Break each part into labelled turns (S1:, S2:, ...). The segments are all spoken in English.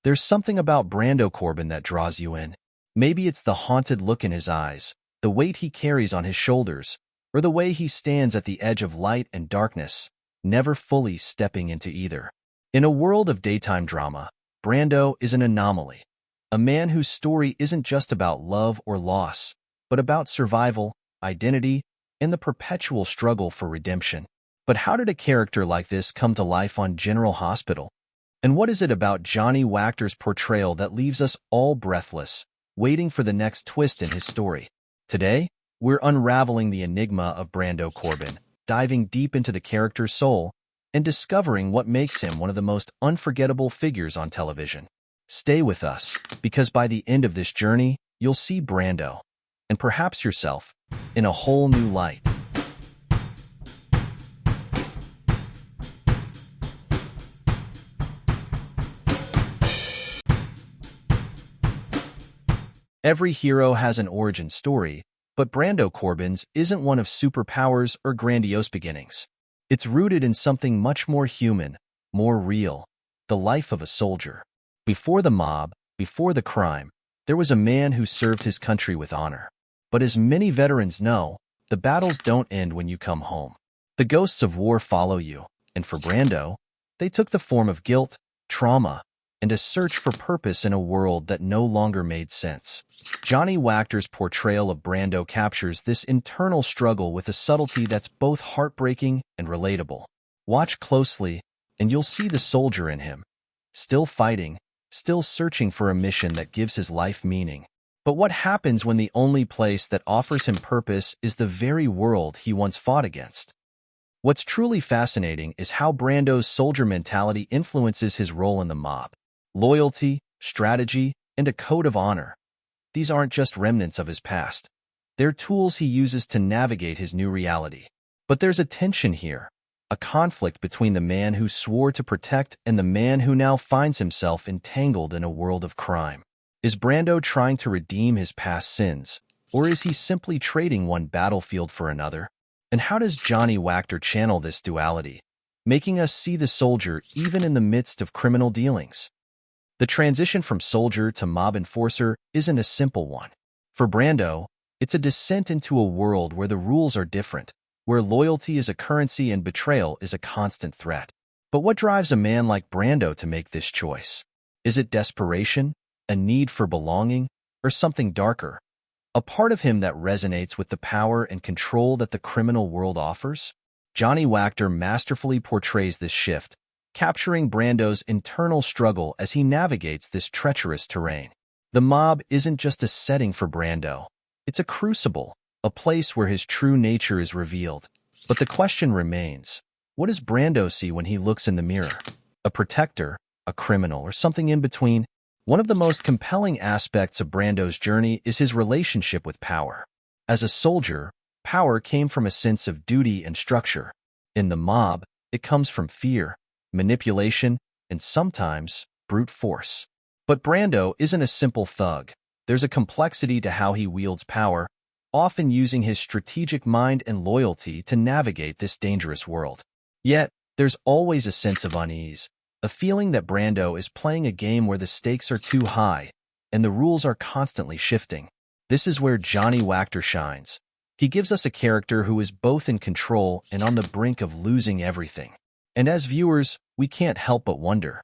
S1: There's something about Brando Corbin that draws you in. Maybe it's the haunted look in his eyes, the weight he carries on his shoulders, or the way he stands at the edge of light and darkness, never fully stepping into either. In a world of daytime drama, Brando is an anomaly, a man whose story isn't just about love or loss, but about survival, identity, and the perpetual struggle for redemption. But how did a character like this come to life on General Hospital? And what is it about Johnny Wactor's portrayal that leaves us all breathless, waiting for the next twist in his story? Today, we're unraveling the enigma of Brando Corbin, diving deep into the character's soul, and discovering what makes him one of the most unforgettable figures on television. Stay with us, because by the end of this journey, you'll see Brando, and perhaps yourself, in a whole new light. Every hero has an origin story, but Brando Corbin's isn't one of superpowers or grandiose beginnings. It's rooted in something much more human, more real, the life of a soldier. Before the mob, before the crime, there was a man who served his country with honor. But as many veterans know, the battles don't end when you come home. The ghosts of war follow you, and for Brando, they took the form of guilt, trauma, and a search for purpose in a world that no longer made sense. Johnny Wactor's portrayal of Brando captures this internal struggle with a subtlety that's both heartbreaking and relatable. Watch closely, and you'll see the soldier in him, still fighting, still searching for a mission that gives his life meaning. But what happens when the only place that offers him purpose is the very world he once fought against? What's truly fascinating is how Brando's soldier mentality influences his role in the mob. Loyalty, strategy, and a code of honor. These aren't just remnants of his past. They're tools he uses to navigate his new reality. But there's a tension here, a conflict between the man who swore to protect and the man who now finds himself entangled in a world of crime. Is Brando trying to redeem his past sins, or is he simply trading one battlefield for another? And how does Johnny Wactor channel this duality, making us see the soldier even in the midst of criminal dealings? The transition from soldier to mob enforcer isn't a simple one. For Brando, it's a descent into a world where the rules are different, where loyalty is a currency and betrayal is a constant threat. But what drives a man like Brando to make this choice? Is it desperation, a need for belonging, or something darker? A part of him that resonates with the power and control that the criminal world offers? Johnny Wactor masterfully portrays this shift, capturing Brando's internal struggle as he navigates this treacherous terrain. The mob isn't just a setting for Brando. It's a crucible, a place where his true nature is revealed. But the question remains, what does Brando see when he looks in the mirror? A protector, a criminal, or something in between? One of the most compelling aspects of Brando's journey is his relationship with power. As a soldier, power came from a sense of duty and structure. In the mob, it comes from fear, manipulation, and sometimes brute force. But Brando isn't a simple thug. There's a complexity to how he wields power, often using his strategic mind and loyalty to navigate this dangerous world. Yet, there's always a sense of unease, a feeling that Brando is playing a game where the stakes are too high and the rules are constantly shifting. This is where Johnny Wactor shines. He gives us a character who is both in control and on the brink of losing everything. And as viewers, we can't help but wonder,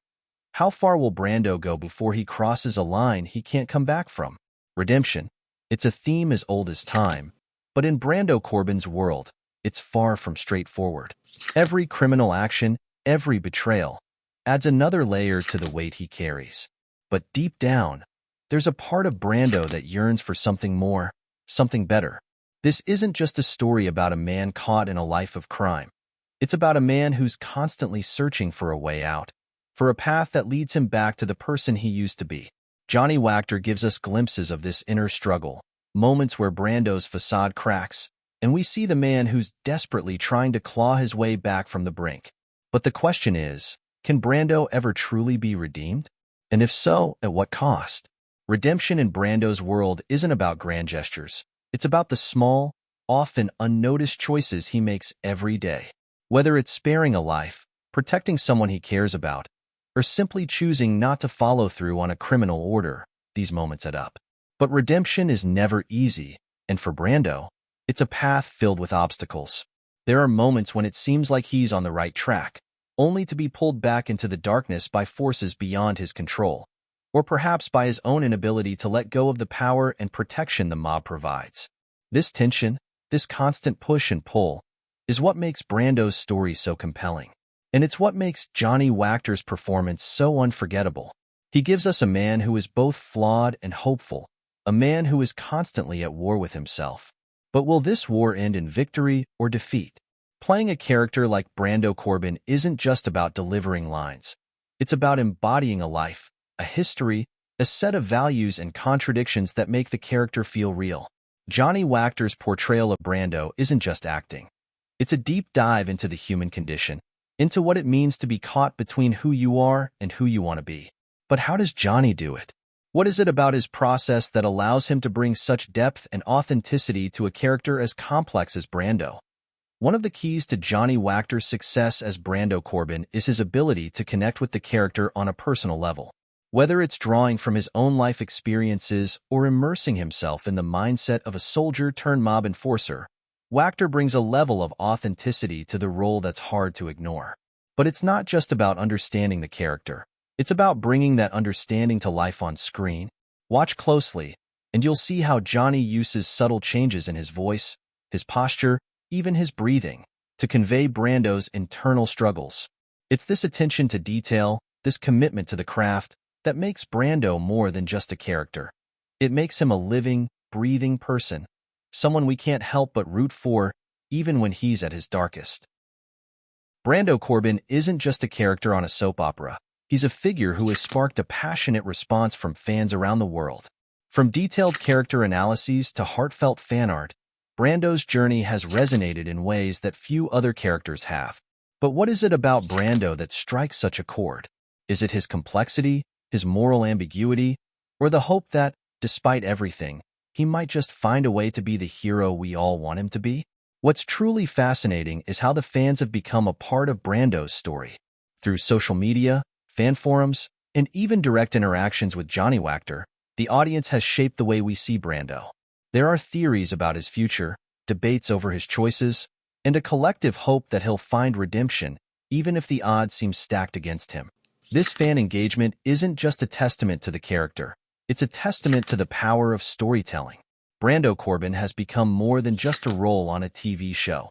S1: how far will Brando go before he crosses a line he can't come back from? Redemption. It's a theme as old as time, but in Brando Corbin's world, it's far from straightforward. Every criminal action, every betrayal, adds another layer to the weight he carries. But deep down, there's a part of Brando that yearns for something more, something better. This isn't just a story about a man caught in a life of crime. It's about a man who's constantly searching for a way out, for a path that leads him back to the person he used to be. Johnny Wactor gives us glimpses of this inner struggle, moments where Brando's facade cracks, and we see the man who's desperately trying to claw his way back from the brink. But the question is, can Brando ever truly be redeemed? And if so, at what cost? Redemption in Brando's world isn't about grand gestures. It's about the small, often unnoticed choices he makes every day. Whether it's sparing a life, protecting someone he cares about, or simply choosing not to follow through on a criminal order, these moments add up. But redemption is never easy, and for Brando, it's a path filled with obstacles. There are moments when it seems like he's on the right track, only to be pulled back into the darkness by forces beyond his control, or perhaps by his own inability to let go of the power and protection the mob provides. This tension, this constant push and pull, is what makes Brando's story so compelling. And it's what makes Johnny Wactor's performance so unforgettable. He gives us a man who is both flawed and hopeful, a man who is constantly at war with himself. But will this war end in victory or defeat? Playing a character like Brando Corbin isn't just about delivering lines. It's about embodying a life, a history, a set of values and contradictions that make the character feel real. Johnny Wactor's portrayal of Brando isn't just acting. It's a deep dive into the human condition, into what it means to be caught between who you are and who you want to be. But how does Johnny do it? What is it about his process that allows him to bring such depth and authenticity to a character as complex as Brando? One of the keys to Johnny Wactor's success as Brando Corbin is his ability to connect with the character on a personal level. Whether it's drawing from his own life experiences or immersing himself in the mindset of a soldier-turned-mob enforcer, Wactor brings a level of authenticity to the role that's hard to ignore. But it's not just about understanding the character. It's about bringing that understanding to life on screen. Watch closely, and you'll see how Johnny uses subtle changes in his voice, his posture, even his breathing, to convey Brando's internal struggles. It's this attention to detail, this commitment to the craft, that makes Brando more than just a character. It makes him a living, breathing person, someone we can't help but root for, even when he's at his darkest. Brando Corbin isn't just a character on a soap opera. He's a figure who has sparked a passionate response from fans around the world. From detailed character analyses to heartfelt fan art, Brando's journey has resonated in ways that few other characters have. But what is it about Brando that strikes such a chord? Is it his complexity, his moral ambiguity, or the hope that, despite everything, he might just find a way to be the hero we all want him to be? What's truly fascinating is how the fans have become a part of Brando's story. Through social media, fan forums, and even direct interactions with Johnny Wactor, the audience has shaped the way we see Brando. There are theories about his future, debates over his choices, and a collective hope that he'll find redemption, even if the odds seem stacked against him. This fan engagement isn't just a testament to the character. It's a testament to the power of storytelling. Brando Corbin has become more than just a role on a TV show.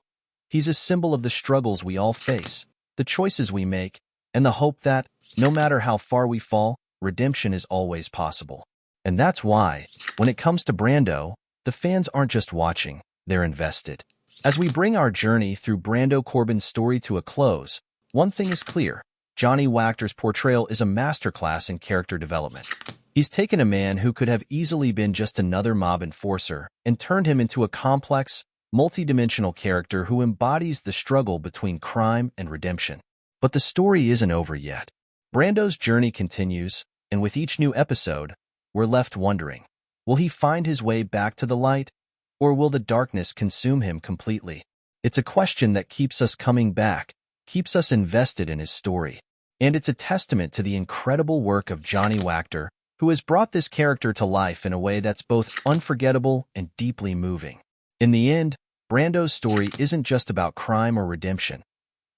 S1: He's a symbol of the struggles we all face, the choices we make, and the hope that, no matter how far we fall, redemption is always possible. And that's why, when it comes to Brando, the fans aren't just watching, they're invested. As we bring our journey through Brando Corbin's story to a close, one thing is clear. Johnny Wactor's portrayal is a masterclass in character development. He's taken a man who could have easily been just another mob enforcer and turned him into a complex, multidimensional character who embodies the struggle between crime and redemption. But the story isn't over yet. Brando's journey continues, and with each new episode, we're left wondering, will he find his way back to the light, or will the darkness consume him completely? It's a question that keeps us coming back, keeps us invested in his story. And it's a testament to the incredible work of Johnny Wactor, who has brought this character to life in a way that's both unforgettable and deeply moving. In the end, Brando's story isn't just about crime or redemption.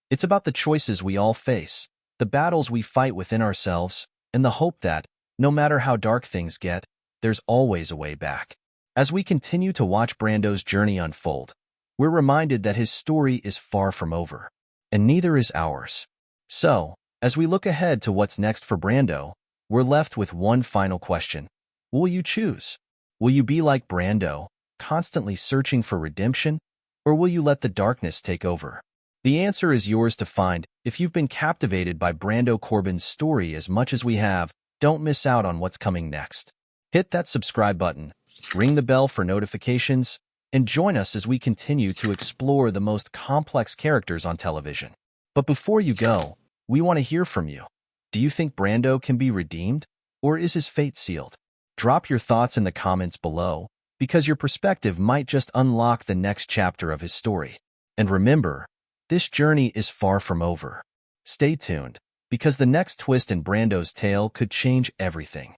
S1: It's about the choices we all face, the battles we fight within ourselves, and the hope that, no matter how dark things get, there's always a way back. As we continue to watch Brando's journey unfold, we're reminded that his story is far from over, and neither is ours. So, as we look ahead to what's next for Brando, we're left with one final question. What will you choose? Will you be like Brando, constantly searching for redemption, or will you let the darkness take over? The answer is yours to find. If you've been captivated by Brando Corbin's story as much as we have, don't miss out on what's coming next. Hit that subscribe button, ring the bell for notifications, and join us as we continue to explore the most complex characters on television. But before you go, we want to hear from you. Do you think Brando can be redeemed, or is his fate sealed? Drop your thoughts in the comments below, because your perspective might just unlock the next chapter of his story. And remember, this journey is far from over. Stay tuned, because the next twist in Brando's tale could change everything.